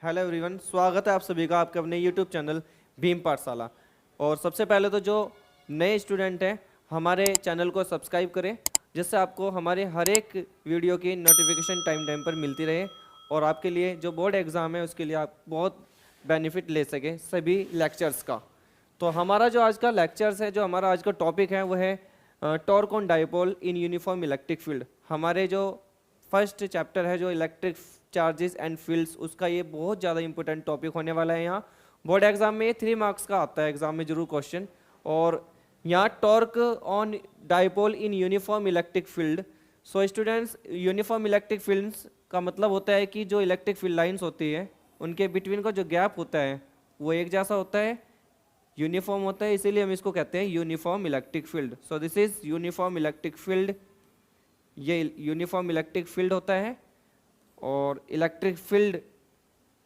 Hello everyone, स्वागत है आप सभी का आपके अपने यूट्यूब चैनल भीम पाठशाला। और सबसे पहले तो जो नए स्टूडेंट हैं हमारे चैनल को सब्सक्राइब करें, जिससे आपको हमारे हर एक वीडियो की नोटिफिकेशन टाइम टाइम पर मिलती रहे और आपके लिए जो बोर्ड एग्ज़ाम है उसके लिए आप बहुत बेनिफिट ले सकें सभी लेक्चर्स का। तो हमारा जो आज का लेक्चर्स है, जो हमारा आज का टॉपिक है वो है torque on dipole in uniform electric field. हमारे जो फर्स्ट चैप्टर है जो इलेक्ट्रिक चार्जेस एंड फील्ड्स, उसका ये बहुत ज़्यादा इंपॉर्टेंट टॉपिक होने वाला है। यहाँ बोर्ड एग्जाम में 3 मार्क्स का आता है एग्जाम में जरूर क्वेश्चन। और यहाँ torque on dipole in uniform electric field. So students, uniform electric fields का मतलब होता है कि जो इलेक्ट्रिक फील्ड लाइंस होती है उनके बिटवीन का जो गैप होता है वो एक जैसा होता है, यूनिफॉर्म होता है, इसीलिए हम इसको कहते हैं uniform electric field. So this is uniform electric field. ये यूनिफॉर्म इलेक्ट्रिक फील्ड होता है और इलेक्ट्रिक फील्ड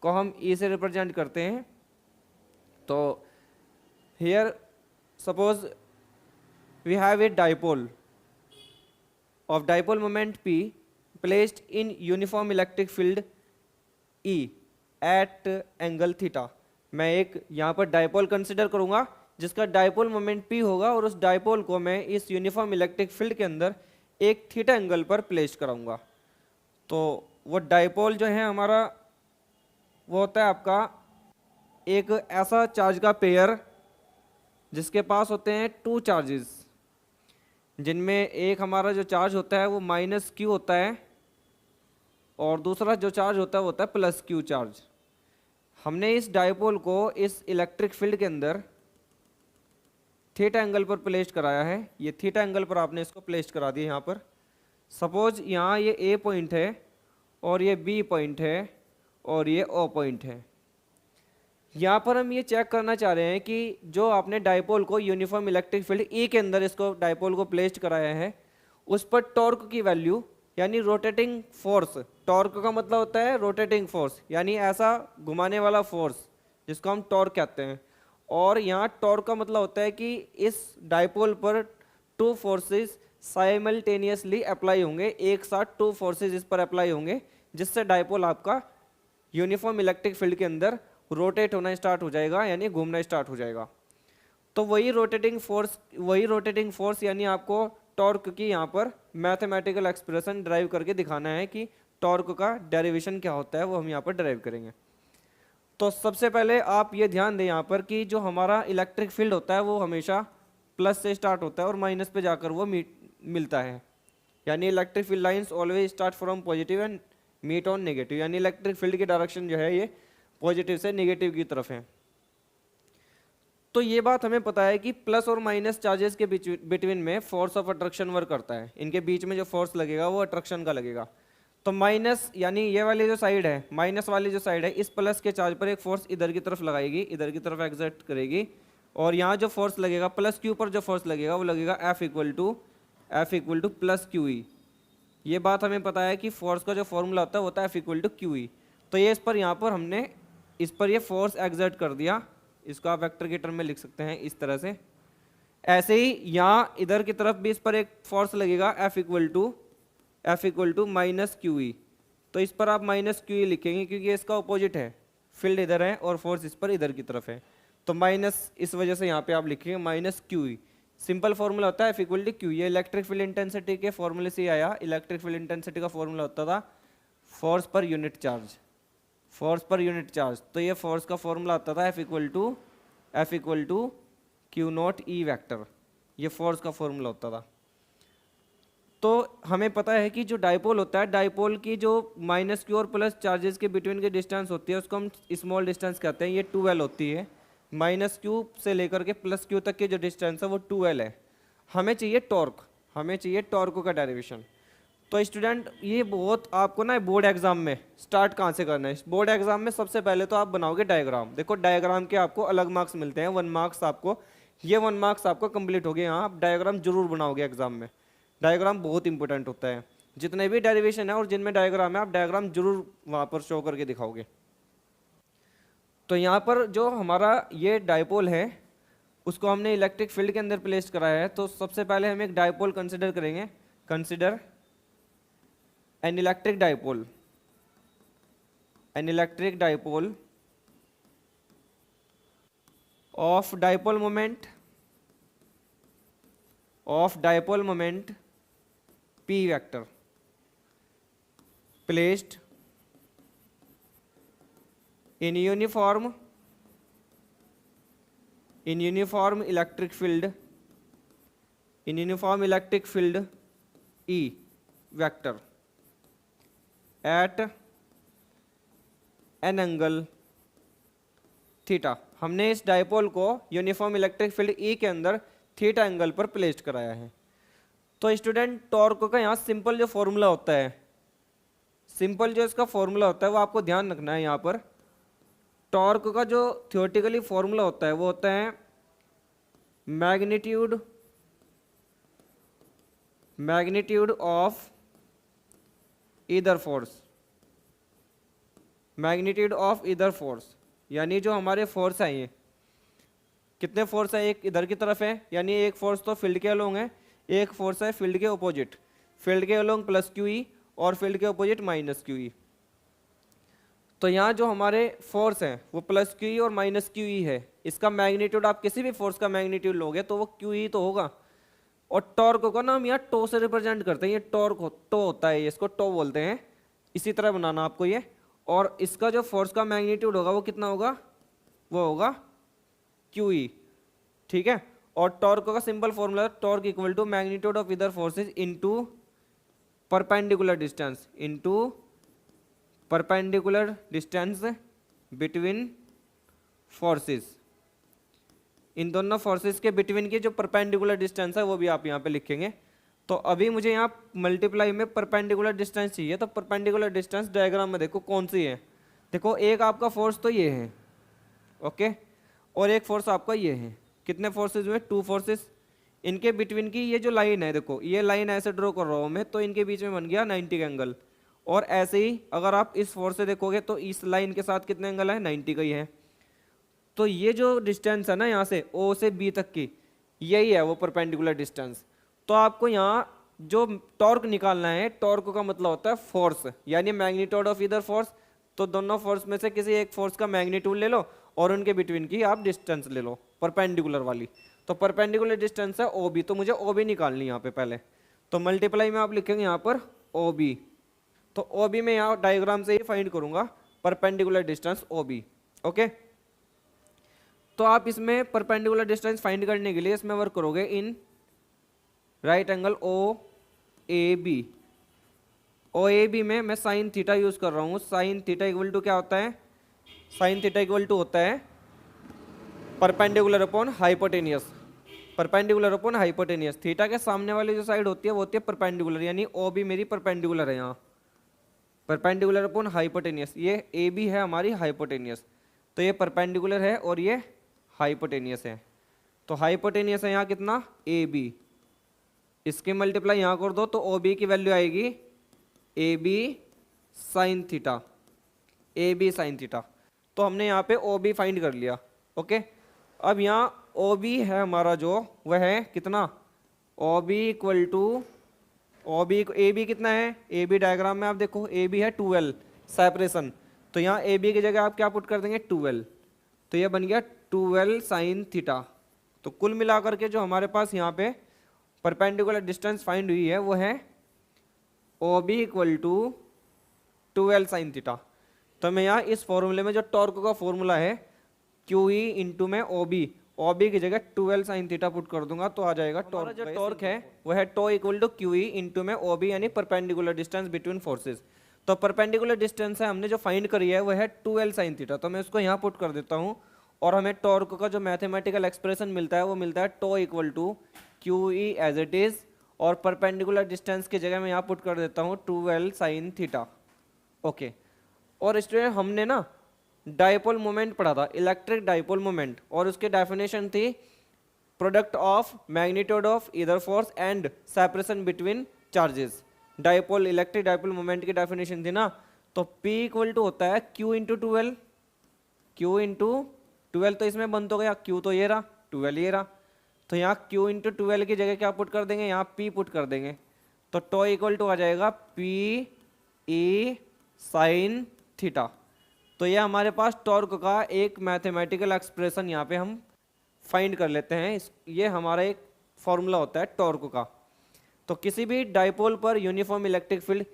को हम ई से रिप्रेजेंट करते हैं। तो here suppose we have a dipole of dipole moment P placed in uniform electric field E at angle theta. मैं एक यहाँ पर डाइपोल कंसिडर करूँगा जिसका डाइपोल मोमेंट P होगा और उस डाइपोल को मैं इस यूनिफॉर्म इलेक्ट्रिक फील्ड के अंदर एक थीटा एंगल पर प्लेस कराऊंगा। तो वो डाइपोल जो है हमारा वो होता है आपका एक ऐसा चार्ज का पेयर जिसके पास होते हैं 2 चार्जेस, जिनमें एक हमारा जो चार्ज होता है वो -q होता है और दूसरा जो चार्ज होता है वो होता है +q चार्ज। हमने इस डाइपोल को इस इलेक्ट्रिक फील्ड के अंदर थीटा एंगल पर प्लेस कराया है। ये थीटा एंगल पर आपने इसको प्लेस करा दिया यहाँ पर। सपोज यहाँ ये A पॉइंट है और ये B पॉइंट है और ये O पॉइंट है। यहाँ पर हम ये चेक करना चाह रहे हैं कि जो आपने डाइपोल को यूनिफॉर्म इलेक्ट्रिक फील्ड E के अंदर इसको डाइपोल को प्लेस कराया है उस पर टॉर्क की वैल्यू यानी रोटेटिंग फोर्स। टॉर्क का मतलब होता है रोटेटिंग फोर्स, यानी ऐसा घुमाने वाला फोर्स जिसको हम टॉर्क कहते हैं। और यहाँ टॉर्क का मतलब होता है कि इस डाइपोल पर 2 फोर्सेस साइमल्टेनियसली अप्लाई होंगे, एक साथ 2 फोर्सेस इस पर अप्लाई होंगे, जिससे डाइपोल आपका यूनिफॉर्म इलेक्ट्रिक फील्ड के अंदर रोटेट होना स्टार्ट हो जाएगा, यानी घूमना स्टार्ट हो जाएगा। तो वही रोटेटिंग फोर्स यानी आपको टॉर्क की यहाँ पर मैथमेटिकल एक्सप्रेशन ड्राइव करके दिखाना है कि टॉर्क का डेरिवेशन क्या होता है, वो हम यहाँ पर ड्राइव करेंगे। तो सबसे पहले आप ये ध्यान दें यहाँ पर कि जो हमारा इलेक्ट्रिक फील्ड होता है वो हमेशा प्लस से स्टार्ट होता है और माइनस पे जाकर वो मिलता है, यानी electric field lines always start from positive and meet on negative, यानी इलेक्ट्रिक फील्ड की डायरेक्शन जो है ये पॉजिटिव से नेगेटिव की तरफ है। तो ये बात हमें पता है कि प्लस और माइनस चार्जेस के बिटवीन में फोर्स ऑफ अट्रैक्शन वर्क करता है। इनके बीच में जो फोर्स लगेगा वो अट्रैक्शन का लगेगा। तो माइनस यानी ये वाली जो साइड है, माइनस वाली जो साइड है, इस प्लस के चार्ज पर एक फोर्स इधर की तरफ लगाएगी, इधर की तरफ एग्जर्ट करेगी, और यहाँ जो फोर्स लगेगा प्लस क्यू पर जो फोर्स लगेगा वो लगेगा F equal two plus Q E. ये बात हमें पता है कि फोर्स का जो फॉर्मूला होता है वो होता है F equal to q E. तो ये इस पर यहाँ पर हमने इस पर ये फोर्स एग्जर्ट कर दिया, इसको आप वेक्टर के टर्म में लिख सकते हैं इस तरह से। ऐसे ही यहाँ इधर की तरफ भी इस पर एक फोर्स लगेगा F equal to minus q E. तो इस पर आप माइनस क्यू ई लिखेंगे क्योंकि इसका अपोजिट है, फील्ड इधर है और फोर्स इस पर इधर की तरफ है, तो माइनस इस वजह से यहाँ पे आप लिखेंगे माइनस क्यू ई। सिंपल फॉर्मूला होता है F इक्वल टू क्यू। ये इलेक्ट्रिक फील्ड इंटेंसिटी के फॉर्मूले से आया। इलेक्ट्रिक फील्ड इंटेंसिटी का फॉर्मूला होता था फोर्स पर यूनिट चार्ज। तो ये फोर्स का फॉर्मूला आता था F equal to q naught E vector. ये फोर्स का फॉर्मूला होता था। तो हमें पता है कि जो डाइपोल होता है, डाइपोल की जो माइनस क्यू और प्लस चार्जेस के बिटवीन की डिस्टेंस होती है उसको हम स्मॉल डिस्टेंस कहते हैं। ये 2L होती है। माइनस क्यू से लेकर के प्लस क्यू तक की जो डिस्टेंस है वो 2L है। हमें चाहिए टॉर्क का डेरिवेशन। तो स्टूडेंट, ये बहुत आपको ना बोर्ड एग्जाम में स्टार्ट कहाँ से करना है। बोर्ड एग्जाम में सबसे पहले तो आप बनाओगे डायग्राम। देखो डायग्राम के आपको अलग मार्क्स मिलते हैं, 1 मार्क्स आपको, ये 1 मार्क्स आपको कंप्लीट हो गए। यहाँ आप डायग्राम जरूर बनाओगे एग्जाम में। डायग्राम बहुत इंपॉर्टेंट होता है। जितने भी डेरिवेशन है और जिनमें डायग्राम है आप डायग्राम जरूर वहाँ पर शो करके दिखाओगे। तो यहाँ पर जो हमारा ये डाइपोल है उसको हमने इलेक्ट्रिक फील्ड के अंदर प्लेस कराया है। तो सबसे पहले हम एक डाइपोल कंसिडर करेंगे। Consider an electric dipole an electric dipole of dipole moment p vector placed in uniform electric field E vector at an angle theta. हमने इस डाइपोल को यूनिफॉर्म इलेक्ट्रिक फील्ड ई के अंदर थीटा एंगल पर place कराया है। तो student torque का यहाँ सिंपल जो फॉर्मूला होता है, सिंपल जो इसका फॉर्मूला होता है वो आपको ध्यान रखना है। यहाँ पर टॉर्क का जो थियोरेटिकली फॉर्मूला होता है वो होता है मैग्नीट्यूड ऑफ ईदर फोर्स, यानी जो हमारे फोर्स है, ये कितने फोर्स है, एक इधर की तरफ है, यानी एक फोर्स तो फील्ड के अलोंग है, एक फोर्स है फील्ड के अपोजिट, फील्ड के अलोंग प्लस क्यू ई और फील्ड के अपोजिट माइनस क्यू ई। तो यहाँ जो हमारे फोर्स हैं वो प्लस क्यू ई और माइनस क्यू ई है। इसका मैग्नीट्यूड, आप किसी भी फोर्स का मैग्नीट्यूड लोगे तो वो क्यू ई तो होगा। और टॉर्क को ना हम यहाँ टो से रिप्रेजेंट करते हैं, ये टॉर्क टो होता है, इसको टो बोलते हैं। इसी तरह बनाना आपको ये। और इसका जो फोर्स का मैग्नीट्यूड होगा वो कितना होगा, वो होगा क्यू ई, ठीक है। और टॉर्क का simple formula, torque equal to magnitude of either forces into perpendicular distance between forces. इन दोनों फोर्सेस के बिटवीन की जो परपेंडिकुलर डिस्टेंस है वो भी आप यहाँ पे लिखेंगे। तो अभी मुझे यहाँ मल्टीप्लाई में परपेंडिकुलर डिस्टेंस चाहिए। तो परपेंडिकुलर डिस्टेंस डायग्राम में देखो कौन सी है। देखो एक आपका फोर्स तो ये है, ओके, और एक फोर्स आपका ये है। कितने फोर्सेस हुए, 2 फोर्सेस। इनके बिटवीन की ये जो लाइन है, देखो ये लाइन ऐसे ड्रॉ कर रहा हूँ मैं, तो इनके बीच में बन गया 90 का एंगल। और ऐसे ही अगर आप इस फोर्स से देखोगे तो इस लाइन के साथ कितने एंगल है, 90 का ही है। तो ये जो डिस्टेंस है ना यहाँ से ओ से बी तक की, यही है वो परपेंडिकुलर डिस्टेंस। तो आपको यहाँ जो टॉर्क निकालना है, टॉर्क का मतलब होता है फोर्स, यानी मैग्नीट्यूड ऑफ ईदर फोर्स। तो दोनों फोर्स में से किसी एक फोर्स का मैग्नीट्यूड ले लो और उनके बिटवीन की आप डिस्टेंस ले लो परपेंडिकुलर वाली। तो परपेंडिकुलर डिस्टेंस है ओ बी, तो मुझे ओ बी निकालनी यहाँ पे पहले। तो मल्टीप्लाई में आप लिखेंगे यहाँ पर ओ बी। तो ओ बी में यहाँ डायग्राम से ही फाइंड करूंगा perpendicular distance O B, okay. तो आप इसमें परपेंडिकुलर डिस्टेंस फाइंड करने के लिए इसमें वर्क करोगे in right angle O A B. O A B में मैं साइन थीटा यूज कर रहा हूँ। साइन थीटा इक्वल टू क्या होता है, साइन थीटा इक्वल टू होता है perpendicular upon hypotenuse. Perpendicular upon hypotenuse, theta के सामने वाली जो साइड होती है वो होती है परपेंडिकुलर, यानी ओ बी मेरी परपेंडिकुलर है यहाँ, परपेंडिकुलर अपॉन हाइपोटेनियस। ये ए बी है हमारी हाइपोटेनियस, तो ये परपेंडिकुलर है और ये हाइपोटेनियस है। तो हाइपोटेनियस है यहाँ कितना, ए बी। इसके मल्टीप्लाई यहाँ कर दो तो ओ बी की वैल्यू आएगी A B sine theta, A B sine theta. तो हमने यहाँ पे ओ बी फाइंड कर लिया, ओके। अब यहाँ ओ बी है हमारा जो, वह है कितना, O B equal to, O B A B कितना है, ए बी डायग्राम में आप देखो ए बी है 12 सेपरेशन। तो यहाँ ए बी की जगह आप क्या पुट कर देंगे, 12। तो ये बन गया 12 साइन थीटा। तो कुल मिलाकर के जो हमारे पास यहाँ पे परपेंडिकुलर डिस्टेंस फाइंड हुई है वो है O B equal to 12 sine theta. तो मैं यहाँ इस फॉर्मूले में जो टॉर्क का फॉर्मूला है क्यू ई इंटू में ओ बी की जगह 12 साइन थीटा पुट कर दूंगा तो आ जाएगा टॉर्क। जो टॉर्क है वो है tau equal to q E into में ओ बी, यानी परपेंडिकुलर डिस्टेंस बिटवीन फोर्सेज। तो परपेंडिकुलर डिस्टेंस है हमने जो फाइंड करी है वो है 12 साइन थीटा। तो मैं उसको यहाँ पुट कर देता हूँ और हमें टॉर्क का जो मैथमेटिकल एक्सप्रेशन मिलता है वो मिलता है tau equal to q E as it is, और परपेंडिकुलर डिस्टेंस की जगह मैं यहाँ पुट कर देता हूँ 12 साइन थीटा, ओके। और स्टूडेंट हमने ना डाइपोल मोमेंट पढ़ा था, इलेक्ट्रिक डाइपोल मोमेंट, और उसकी डेफिनेशन थी product of magnitude of either force and separation between charges. Dipole, electric dipole moment की डेफिनेशन थी ना, तो P इक्वल टू होता है Q इंटू 12, Q इंटू 12। तो इसमें बन तो गया, Q तो ये रहा, 12 ये रहा। तो यहाँ Q इंटू 12 की जगह क्या पुट कर देंगे, यहाँ P पुट कर देंगे। तो टो इक्वल टू आ जाएगा P E साइन थीटा। तो ये हमारे पास टॉर्क का एक मैथमेटिकल एक्सप्रेशन यहाँ पे हम फाइंड कर लेते हैं। ये हमारा एक फॉर्मूला होता है टॉर्क का। तो किसी भी डाइपोल पर यूनिफॉर्म इलेक्ट्रिक फील्ड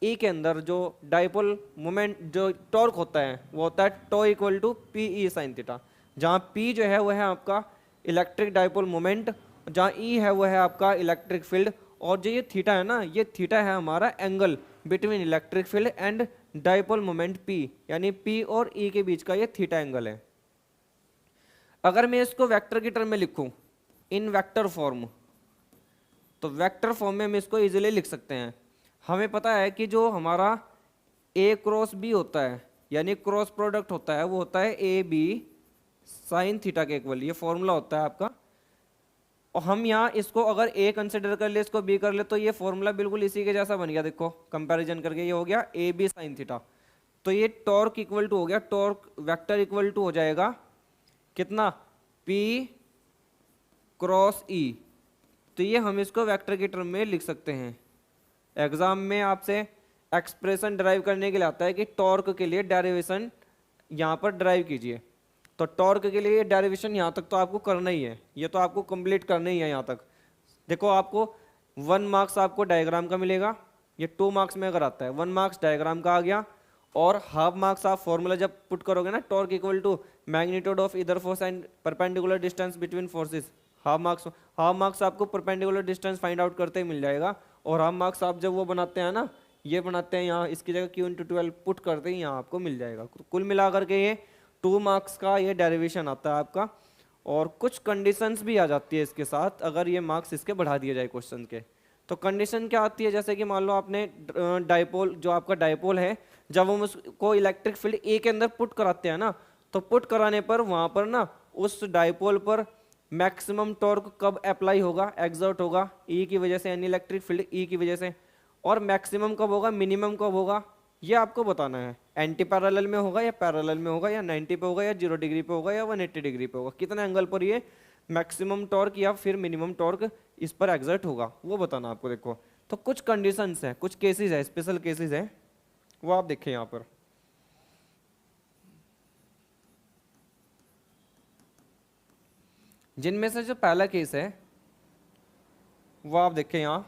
ई के अंदर जो डाइपोल मोमेंट जो टॉर्क होता है वो होता है tau equal to p E sine theta, जहाँ पी जो है वो है आपका इलेक्ट्रिक डाइपोल मोमेंट, जहाँ ई है वो है आपका इलेक्ट्रिक फील्ड, और जो ये थीटा है ना, ये थीटा है हमारा angle between electric field and dipole moment P, यानी पी और ई के बीच का ये थीटा एंगल है। अगर मैं इसको वेक्टर की टर्म में लिखूं इन वेक्टर फॉर्म, तो वेक्टर फॉर्म में हम इसको इजीली लिख सकते हैं। हमें पता है कि जो हमारा ए क्रॉस बी होता है, यानी क्रॉस प्रोडक्ट होता है, वो होता है ए बी साइन थीटा के इक्वल, ये फॉर्मूला होता है आपका। और हम यहाँ इसको अगर ए कंसिडर कर ले, इसको बी कर ले, तो ये फॉर्मूला बिल्कुल इसी के जैसा बन गया। देखो कंपैरिजन करके ये हो गया ए बी साइन थीटा। तो ये टॉर्क इक्वल टू हो गया, टॉर्क वेक्टर इक्वल टू हो जाएगा कितना, पी क्रॉस ई। तो ये हम इसको वेक्टर की टर्म में लिख सकते हैं। एग्जाम में आपसे एक्सप्रेशन ड्राइव करने के लिए आता है कि टॉर्क के लिए डेरिवेशन यहाँ पर ड्राइव कीजिए। तो टॉर्क के लिए डेरिवेशन यहाँ तक तो आपको करना ही है, ये तो आपको कंप्लीट करना ही है यहाँ तक। देखो आपको 1 मार्क्स आपको डायग्राम का मिलेगा, ये 2 मार्क्स में अगर आता है 1 मार्क्स डायग्राम का आ गया, और हाफ मार्क्स आप फॉर्मूला जब पुट करोगे ना, torque equal to magnitude of either force and perpendicular distance between forces, half marks आपको परपेंडिकुलर डिस्टेंस फाइंड आउट करते ही मिल जाएगा। और हाफ मार्क्स आप जब वो बनाते हैं ना, ये बनाते हैं यहाँ, इसकी जगह Q × 12 पुट करते ही यहाँ आपको मिल जाएगा। कुल मिला करके ये 2 मार्क्स का ये डेरिवेशन आता है आपका। और कुछ कंडीशंस भी आ जाती है इसके साथ, अगर ये मार्क्स इसके बढ़ा दिए जाए क्वेश्चन के। तो कंडीशन क्या आती है, जैसे कि मान लो आपने डाइपोल, जो आपका डाइपोल है, जब हम उसको इलेक्ट्रिक फील्ड ए के अंदर पुट कराते हैं ना, तो पुट कराने पर वहाँ पर ना उस डाइपोल पर मैक्सिमम टॉर्क कब अप्लाई होगा, एक्सर्ट होगा, ई की वजह से, यानी इलेक्ट्रिक फील्ड ई की वजह से। और मैक्सिमम कब होगा, मिनिमम कब होगा, ये आपको बताना है। एंटी पैरेलल में होगा या पैरेलल में होगा, या 90 पे होगा या 0 डिग्री पे होगा या 180 डिग्री पे होगा, कितने एंगल पर ये मैक्सिमम टॉर्क या फिर मिनिमम टॉर्क इस पर एक्सर्ट होगा, वो बताना आपको। देखो तो कुछ कंडीशंस हैं, कुछ केसेस है, स्पेशल केसेस हैं, वो आप देखें यहाँ पर। जिनमें से जो पहला केस है वो आप देखें यहाँ।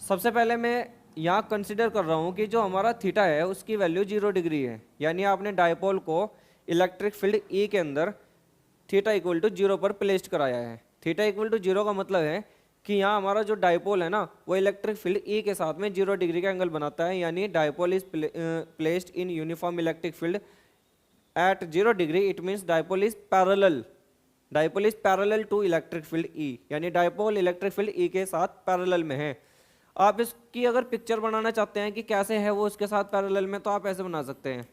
सबसे पहले मैं यहाँ कंसिडर कर रहा हूँ कि जो हमारा थीटा है उसकी वैल्यू 0 डिग्री है, यानी आपने डायपोल को इलेक्ट्रिक फील्ड ई के अंदर थीटा इक्वल टू 0 पर प्लेस्ड कराया है। थीटा इक्वल टू 0 का मतलब है कि यहाँ हमारा जो डायपोल है ना, वो इलेक्ट्रिक फील्ड ई के साथ में 0 डिग्री का एंगल बनाता है, यानी dipole is placed in uniform electric field at 0 degree. It means dipole is parallel, dipole is parallel to electric field E, यानी डायपोल इलेक्ट्रिक फील्ड ई के साथ पैरेलल में है। आप इसकी अगर पिक्चर बनाना चाहते हैं कि कैसे है वो इसके साथ पैरेलल में, तो आप ऐसे बना सकते हैं।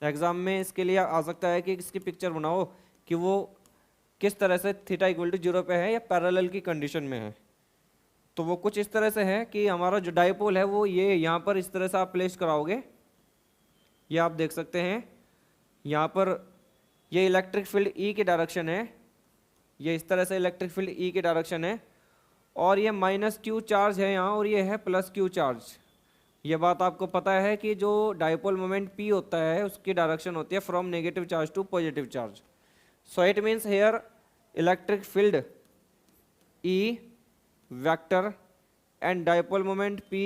एग्जाम में इसके लिए आ सकता है कि इसकी पिक्चर बनाओ कि वो किस तरह से थीटा इक्वल टू 0 पे है या पैरेलल की कंडीशन में है। तो वो कुछ इस तरह से है कि हमारा जो डायपोल है वो ये यहाँ पर इस तरह से आप प्लेस कराओगे, ये आप देख सकते हैं। यहाँ पर ये इलेक्ट्रिक फील्ड ई की डायरेक्शन है, ये इस तरह से इलेक्ट्रिक फील्ड ई की डायरेक्शन है, और ये -q चार्ज है यहाँ, और ये है +q चार्ज। ये बात आपको पता है कि जो डायपोल मोमेंट p होता है उसकी डायरेक्शन होती है from negative charge to positive charge. So it means here electric field E vector and dipole moment p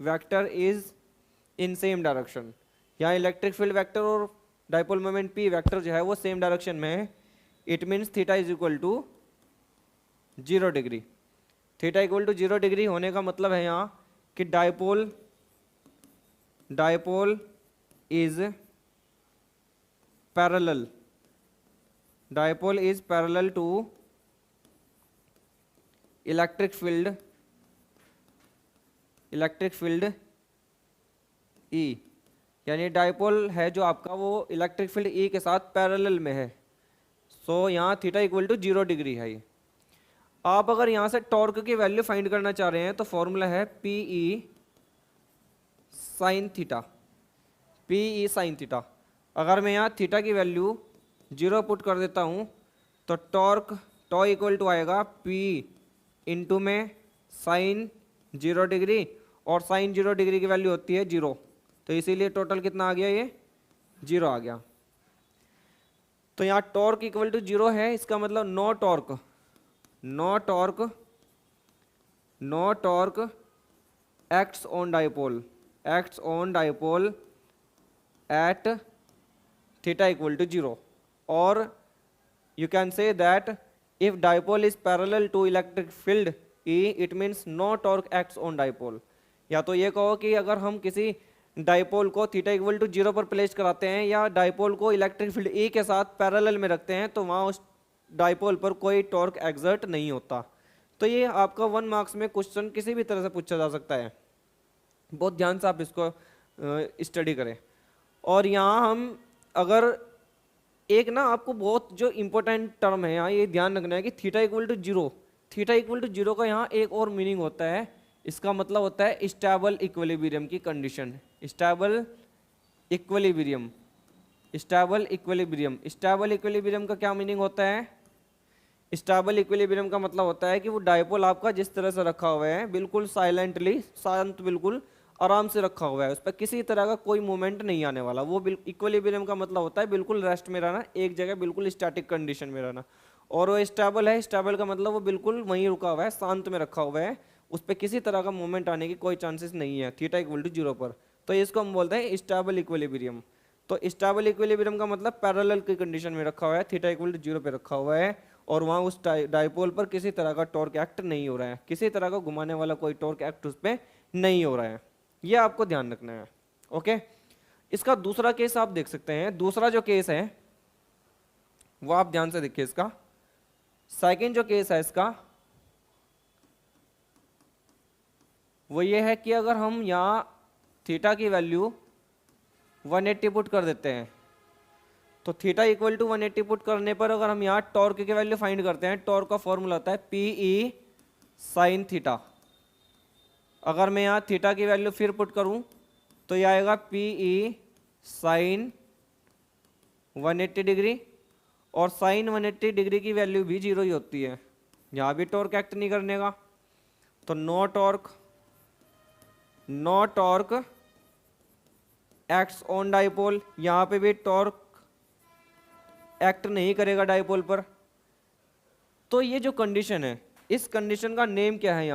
vector is in same direction. यहाँ इलेक्ट्रिक फील्ड वेक्टर और डायपोल मोमेंट p वेक्टर जो है वो same direction में है। It means theta is equal to 0 degree. Theta equal to 0 degree होने का मतलब है यहाँ कि dipole is parallel, dipole is parallel to electric field E, यानी डायपोल है जो आपका वो इलेक्ट्रिक फील्ड E के साथ पैरेलल में है। सो यहाँ थीटा इक्वल टू 0 डिग्री है ये। आप अगर यहाँ से टॉर्क की वैल्यू फाइंड करना चाह रहे हैं तो फॉर्मूला है PE sine theta, PE sine theta. अगर मैं यहाँ थीटा की वैल्यू 0 पुट कर देता हूँ तो टॉ इक्वल टू आएगा P इंटू में साइन 0 डिग्री, और साइन 0 डिग्री की वैल्यू होती है 0, तो इसीलिए टोटल कितना आ गया, ये 0 आ गया। तो यहाँ टॉर्क इक्वल टू 0 है, इसका मतलब no torque, no torque, no torque acts on dipole, acts on dipole at theta equal to 0, और you can say that if dipole is parallel to electric field E, it means no torque acts on dipole। या तो ये कहो कि अगर हम किसी dipole को थीटा इक्वल टू 0 पर प्लेस कराते हैं या डाइपोल को इलेक्ट्रिक फील्ड E के साथ पैरेलल में रखते हैं, तो वहाँ उस डाइपोल पर कोई टॉर्क एक्सर्ट नहीं होता। तो ये आपका 1 मार्क्स में क्वेश्चन किसी भी तरह से पूछा जा सकता है, बहुत ध्यान से आप इसको स्टडी करें। और यहाँ हम अगर एक ना आपको बहुत जो इंपॉर्टेंट टर्म है यहाँ ये ध्यान रखना है कि theta equal to 0, theta equal to 0 का यहाँ एक और मीनिंग होता है, इसका मतलब होता है स्टेबल इक्विलिब्रियम की condition, stable equilibrium, stable equilibrium. Stable equilibrium का क्या मीनिंग होता है? स्टेबल इक्विलिब्रियम का मतलब होता है कि वो डाइपोल आपका जिस तरह से रखा हुआ है बिल्कुल साइलेंटली, शांत, बिल्कुल आराम से रखा हुआ है, उस पर किसी तरह का कोई मूवमेंट नहीं आने वाला। वो इक्विलिब्रियम का मतलब होता है बिल्कुल रेस्ट में रहना, एक जगह बिल्कुल स्टैटिक कंडीशन में रहना। और वो स्टेबल है, स्टेबल का मतलब वो बिल्कुल वहीं रुका हुआ है, शांत में रखा हुआ है, उस पर किसी तरह का मूवमेंट आने की कोई चांसेस नहीं है थीटा इक्वल टू 0 पर। तो इसको हम बोलते हैं स्टेबल इक्विलिब्रियम। तो स्टेबल इक्विलिब्रियम का मतलब पैरेलल की कंडीशन में रखा हुआ है, थीटा इक्वल टू 0 पे रखा हुआ है, और वहाँ उस डाइपोल पर किसी तरह का टॉर्क एक्ट नहीं हो रहा है, किसी तरह का घुमाने वाला कोई टॉर्क एक्ट उस पर नहीं हो रहा है, ये आपको ध्यान रखना है। ओके, इसका दूसरा केस आप देख सकते हैं। दूसरा जो केस है वो आप ध्यान से देखिए, इसका सेकंड जो केस है इसका वो ये है कि अगर हम यहाँ थीटा की वैल्यू 180 पुट कर देते हैं, तो थीटा इक्वल टू 180 पुट करने पर अगर हम यहाँ टॉर्क की वैल्यू फाइंड करते हैं, टॉर्क का फॉर्मूला होता है PE साइन थीटा। अगर मैं यहाँ थीटा की वैल्यू फिर पुट करूँ तो यह आएगा PE साइन 180 डिग्री, और साइन 180 डिग्री की वैल्यू भी 0 ही होती है, यहाँ भी टॉर्क एक्ट नहीं करने का। तो no torque, no torque acts on dipole, यहाँ पे भी टॉर्क एक्ट नहीं करेगा डाइपोल पर। तो ये जो कंडीशन है, इस कंडीशन का नेम क्या है?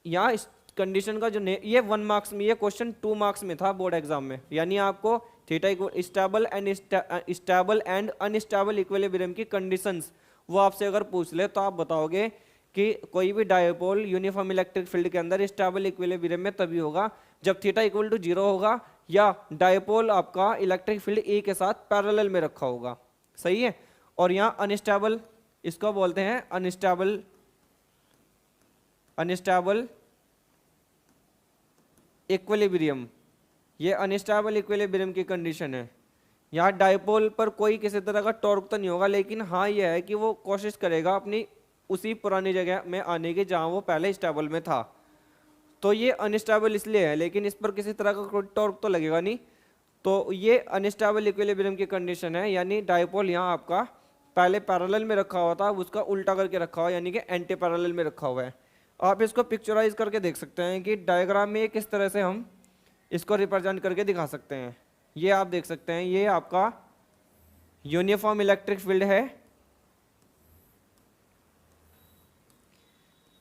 यहाँ इस कंडीशन का जो नेम, ये 1 मार्क्स में, ये क्वेश्चन 2 मार्क्स में था बोर्ड एग्जाम में, यानी आपको theta equal stable and unstable equilibrium की कंडीशंस वो आपसे अगर पूछ ले तो आप बताओगे कि कोई भी डाइपोल यूनिफॉर्म इलेक्ट्रिक फील्ड के अंदर स्टेबल इक्विलिब्रियम में तभी होगा जब थीटा इक्वल टू 0 होगा या डाइपोल आपका इलेक्ट्रिक फील्ड E के साथ पैरेलल में रखा होगा। सही है। और यहाँ अनस्टेबल, इसको बोलते हैं अनस्टेबल, अनस्टेबल इक्विलिब्रियम। ये अनस्टेबल इक्विलिब्रियम की कंडीशन है। यहाँ डाइपोल पर कोई किसी तरह का टॉर्क तो नहीं होगा, लेकिन हाँ ये है कि वो कोशिश करेगा अपनी उसी पुरानी जगह में आने की जहाँ वो पहले स्टेबल में था। तो ये अनस्टेबल इसलिए है, लेकिन इस पर किसी तरह का कोई टॉर्क तो लगेगा नहीं। तो ये अनस्टेबल इक्विलिब्रियम की कंडीशन है, यानी डाइपोल यहाँ आपका पहले पैरेलल में रखा हुआ था, अब उसका उल्टा करके रखा हुआ है, यानी कि एंटी पैरेलल में रखा हुआ है। आप इसको पिक्चराइज करके देख सकते हैं कि डायग्राम में किस तरह से हम इसको रिप्रेजेंट करके दिखा सकते हैं। ये आप देख सकते हैं, ये आपका यूनिफॉर्म इलेक्ट्रिक फील्ड है,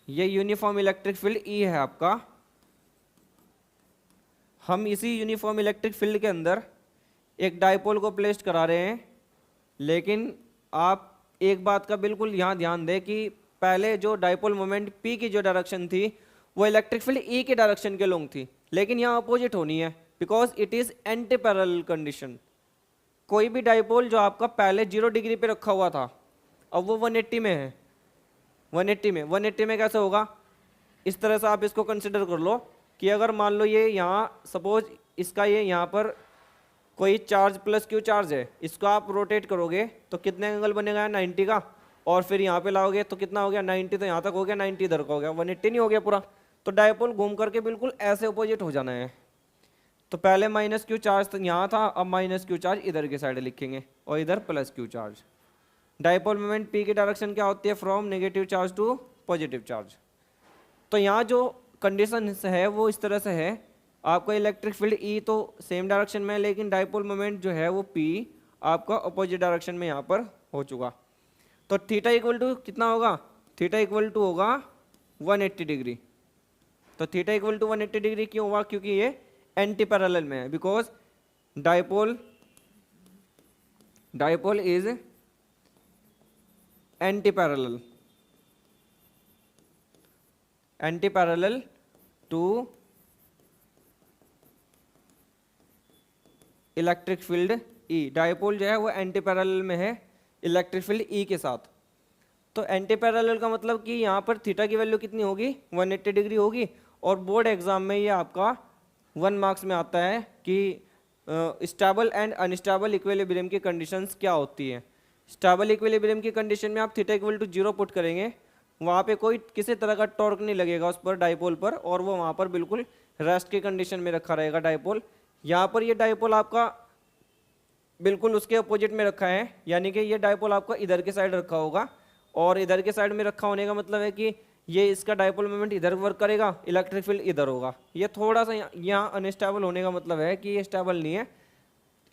ये यूनिफॉर्म इलेक्ट्रिक फील्ड E है आपका। हम इसी यूनिफॉर्म इलेक्ट्रिक फील्ड के अंदर एक डाइपोल को प्लेस करा रहे हैं, लेकिन आप एक बात का बिल्कुल यहाँ ध्यान दें कि पहले जो डाइपोल मोमेंट P की जो डायरेक्शन थी वो इलेक्ट्रिक फील्ड E की डायरेक्शन के लॉन्ग थी, लेकिन यहाँ अपोजिट होनी है because it is anti parallel condition. कोई भी डाइपोल जो आपका पहले 0 डिग्री पे रखा हुआ था अब वो 180 में है, 180 में कैसे होगा? इस तरह से आप इसको कंसिडर कर लो कि अगर मान लो ये यहाँ सपोज इसका ये यहाँ पर कोई चार्ज प्लस Q चार्ज है, इसको आप रोटेट करोगे तो कितने एंगल बनेगा? 90 का। और फिर यहाँ पे लाओगे तो कितना हो गया? 90। तो यहाँ तक हो गया, 90 इधर का हो गया, 180 नहीं हो गया पूरा। तो डाइपोल घूम करके बिल्कुल ऐसे अपोजिट हो जाना है। तो पहले -Q चार्ज तो यहाँ था, अब -Q चार्ज इधर की साइड लिखेंगे और इधर +Q charge. Dipole moment P की डायरेक्शन क्या होती है? From negative charge to positive charge. तो यहाँ जो कंडीशन है वो इस तरह से है आपका इलेक्ट्रिक फील्ड ई तो सेम डायरेक्शन में है, लेकिन डाइपोल मोमेंट जो है वो पी आपका अपोजिट डायरेक्शन में यहाँ पर हो चुका। तो थीटा इक्वल टू कितना होगा, थीटा इक्वल टू होगा 180 डिग्री। तो थीटा इक्वल टू 180 डिग्री क्यों हुआ, क्योंकि ये एंटी पैरेलल में है, because dipole is anti parallel to electric field E. Dipole जो है वो एंटी पैरेलल में है इलेक्ट्रिक फील्ड ई के साथ। तो एंटी पैरेलल का मतलब कि यहाँ पर थीटा की वैल्यू कितनी होगी, 180 डिग्री होगी। और बोर्ड एग्जाम में ये आपका 1 मार्क्स में आता है कि स्टेबल एंड अनस्टेबल इक्विलिब्रियम की कंडीशंस क्या होती है। स्टेबल इक्विलिब्रियम की कंडीशन में आप थीटा इक्वल टू 0 पुट करेंगे, वहाँ पे कोई किसी तरह का टॉर्क नहीं लगेगा उस पर डाइपोल पर, और वो वहाँ पर बिल्कुल रेस्ट की कंडीशन में रखा रहेगा डाइपोल। यहाँ पर ये डाइपोल आपका बिल्कुल उसके अपोजिट में रखा है, यानी कि ये डाइपोल आपका इधर के साइड रखा होगा, और इधर के साइड में रखा होने का मतलब है कि ये इसका डाइपोल मोमेंट इधर वर्क करेगा, इलेक्ट्रिक फील्ड इधर होगा। ये थोड़ा सा यहाँ अनस्टेबल होने का मतलब है कि ये स्टेबल नहीं है।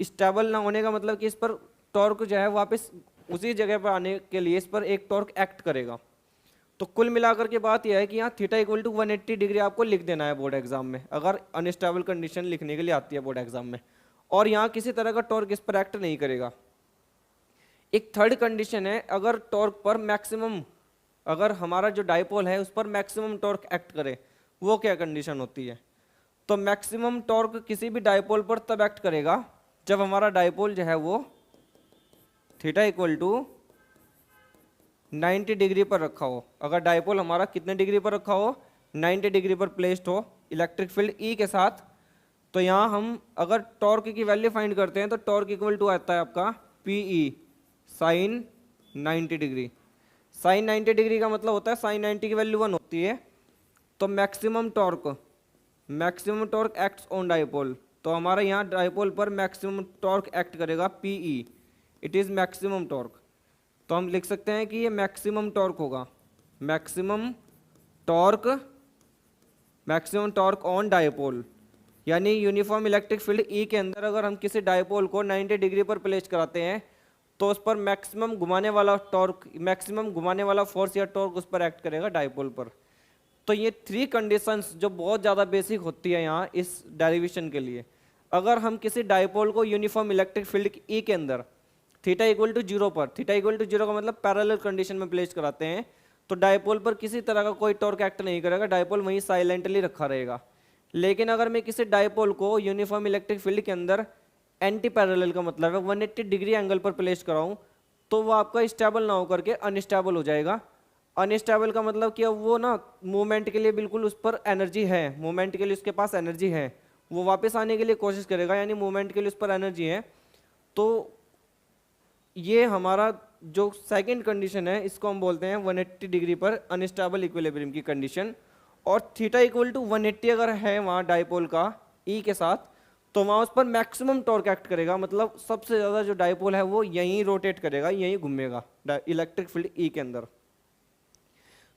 स्टेबल ना होने का मतलब कि इस पर टॉर्क जो है वापस उसी जगह पर आने के लिए इस पर एक टॉर्क एक्ट करेगा। तो कुल मिलाकर के बात यह है कि यहाँ थीटा इक्वल टू 180 डिग्री आपको लिख देना है बोर्ड एग्जाम में, अगर अनस्टेबल कंडीशन लिखने के लिए आती है बोर्ड एग्जाम में, और यहाँ किसी तरह का टॉर्क इस पर एक्ट नहीं करेगा। एक थर्ड कंडीशन है, अगर टॉर्क पर मैक्सिमम, अगर हमारा जो डाइपोल है उस पर मैक्सिमम टॉर्क एक्ट करे, वो क्या कंडीशन होती है। तो मैक्सिमम टॉर्क किसी भी डाइपोल पर तब एक्ट करेगा जब हमारा डाइपोल जो है वो थीटा इक्वल टू 90 डिग्री पर रखा हो। अगर डाइपोल हमारा कितने डिग्री पर रखा हो, 90 डिग्री पर प्लेस्ड हो इलेक्ट्रिक फील्ड ई के साथ। तो यहाँ हम अगर टॉर्क की वैल्यू फाइंड करते हैं तो टॉर्क इक्वल टू आता है आपका p E sine 90 degree. Sine 90 degree का मतलब होता है साइन 90 की वैल्यू 1 होती है। तो maximum torque acts on dipole, तो हमारा यहाँ डाइपोल पर मैक्सिमम टॉर्क एक्ट करेगा p E, it is maximum torque. तो हम लिख सकते हैं कि ये मैक्सिमम टॉर्क होगा, मैक्सिमम टॉर्क ऑन डाइपोल, यानी यूनिफॉर्म इलेक्ट्रिक फील्ड ई के अंदर अगर हम किसी डाइपोल को 90 डिग्री पर प्लेस कराते हैं तो उस पर मैक्सिमम घुमाने वाला फोर्स या टॉर्क उस पर एक्ट करेगा डाइपोल पर। तो ये 3 कंडीशंस जो बहुत ज़्यादा बेसिक होती है यहाँ इस डेरिवेशन के लिए। अगर हम किसी डाइपोल को यूनिफॉर्म इलेक्ट्रिक फील्ड ई के अंदर थीटा इक्वल टू 0 पर, थीटा इक्वल टू 0 का मतलब पैरेलल कंडीशन में प्लेस कराते हैं, तो डाइपोल पर किसी तरह का कोई टॉर्क एक्ट नहीं करेगा, डाइपोल वहीं साइलेंटली रखा रहेगा। लेकिन अगर मैं किसी डाइपोल को यूनिफॉर्म इलेक्ट्रिक फील्ड के अंदर एंटी पैरेलल का मतलब है 180 डिग्री एंगल पर प्लेस कराऊं, तो वो आपका स्टेबल ना होकर के अनस्टेबल हो जाएगा। अनस्टेबल का मतलब कि अब वो ना मूवमेंट के लिए बिल्कुल उस पर एनर्जी है, मूवमेंट के लिए उसके पास एनर्जी है, वो वापस आने के लिए कोशिश करेगा, यानी मूवमेंट के लिए उस पर एनर्जी है। तो ये हमारा जो सेकंड कंडीशन है इसको हम बोलते हैं 180 डिग्री पर अनस्टेबल इक्विलिब्रियम की कंडीशन। और थीटा इक्वल टू 180 अगर है वहाँ डाइपोल का ई के साथ, तो वहाँ उस पर मैक्सिमम टॉर्क एक्ट करेगा, मतलब सबसे ज़्यादा जो डाइपोल है वो यहीं रोटेट करेगा, यहीं घूमेगा इलेक्ट्रिक फील्ड ई के अंदर।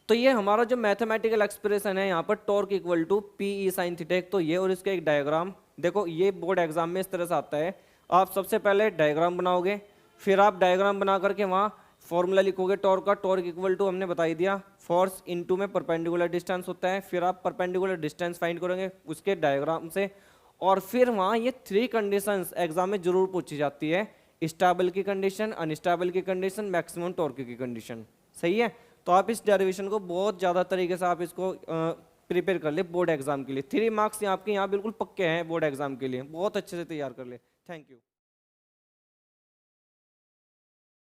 तो ये हमारा जो मैथमेटिकल एक्सप्रेशन है यहाँ पर torque equal to p E sine theta, तो ये और इसका एक डायग्राम देखो, ये बोर्ड एग्जाम में इस तरह से आता है। आप सबसे पहले डायग्राम बनाओगे, फिर आप डायग्राम बना करके वहाँ फॉर्मूला लिखोगे टॉर्क का। टॉर्क इक्वल टू हमने बता ही दिया, फोर्स इनटू में परपेंडिकुलर डिस्टेंस होता है। फिर आप परपेंडिकुलर डिस्टेंस फाइंड करोगे उसके डायग्राम से, और फिर वहाँ ये 3 कंडीशंस एग्जाम में जरूर पूछी जाती है, स्टेबल की कंडीशन, अनस्टेबल की कंडीशन, मैक्सिमम टॉर्क की कंडीशन। सही है, तो आप इस डेरिवेशन को बहुत ज़्यादा तरीके से आप इसको प्रिपेयर कर ले बोर्ड एग्जाम के लिए। 3 मार्क्स आपके यहाँ बिल्कुल पक्के हैं बोर्ड एग्जाम के लिए, बहुत अच्छे से तैयार कर ले। Thank you.